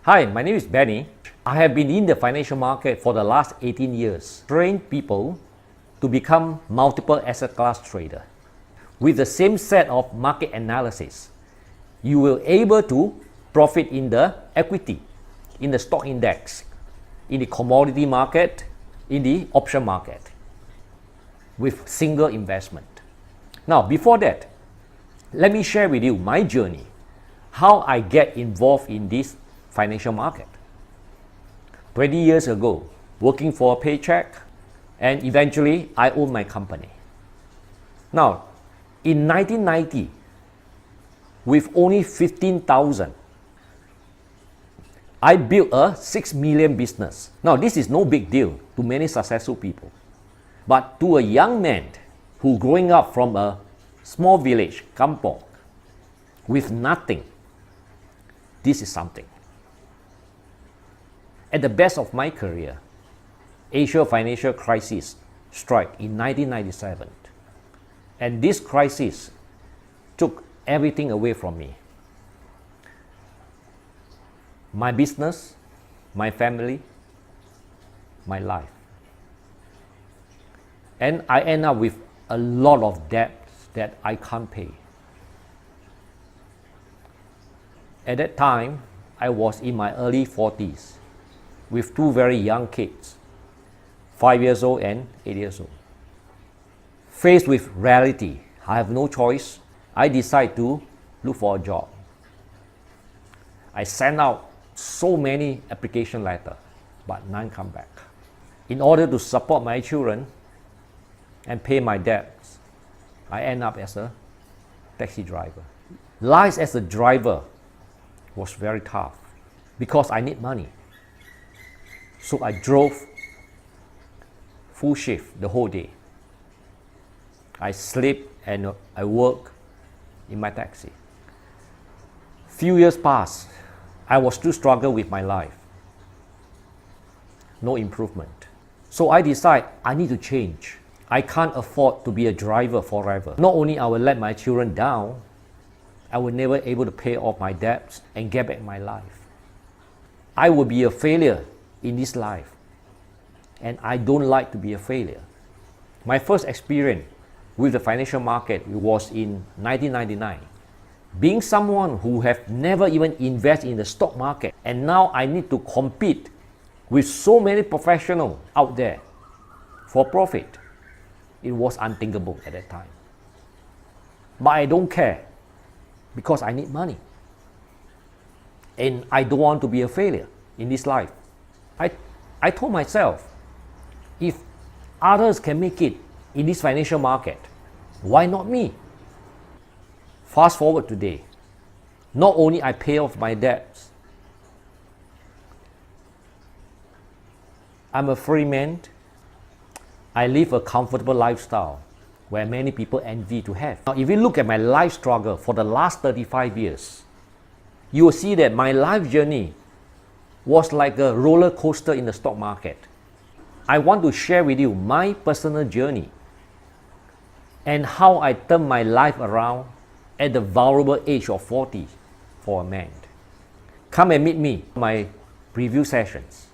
Hi, my name is Benny. I have been in the financial market for the last 18 years, trained people to become multiple asset class trader. With the same set of market analysis, you will able to profit in the equity, in the stock index, in the commodity market, in the option market, with single investment. Now, before that, let me share with you my journey, how I get involved in this financial market. 20 years ago, working for a paycheck, and eventually I owned my company. Now, in 1990, with only 15,000, I built a 6 million business. Now, this is no big deal to many successful people. But to a young man who growing up from a small village, kampong, with nothing, this is something. At the best of my career, Asia financial crisis struck in 1997. And this crisis took everything away from me. My business, my family, my life. And I end up with a lot of debts that I can't pay. At that time, I was in my early 40s with two very young kids, 5 years old and 8 years old. Faced with reality, I have no choice. I decide to look for a job. I sent out so many application letters, but none come back. In order to support my children and pay my debts, I end up as a taxi driver. Life as a driver was very tough because I need money. So I drove full shift the whole day. I sleep and I work in my taxi. Few years passed, I was still struggling with my life. No improvement. So I decide I need to change. I can't afford to be a driver forever. Not only I will let my children down, I will never able to pay off my debts and get back my life. I will be a failure in this life. And I don't like to be a failure. My first experience with the financial market was in 1999. Being someone who have never even invested in the stock market, and now I need to compete with so many professionals out there for profit. It was unthinkable at that time. But I don't care because I need money. And I don't want to be a failure in this life. I told myself, if others can make it in this financial market, why not me? Fast forward today, not only I pay off my debts, I'm a free man. I live a comfortable lifestyle where many people envy to have. Now, if you look at my life struggle for the last 35 years, you will see that my life journey was like a roller coaster in the stock market. I want to share with you my personal journey and how I turned my life around at the vulnerable age of 40 for a man. Come and meet me in my review sessions.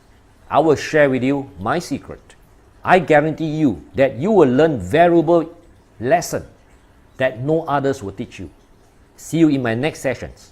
I will share with you my secret. I guarantee you that you will learn valuable lessons that no others will teach you. See you in my next sessions.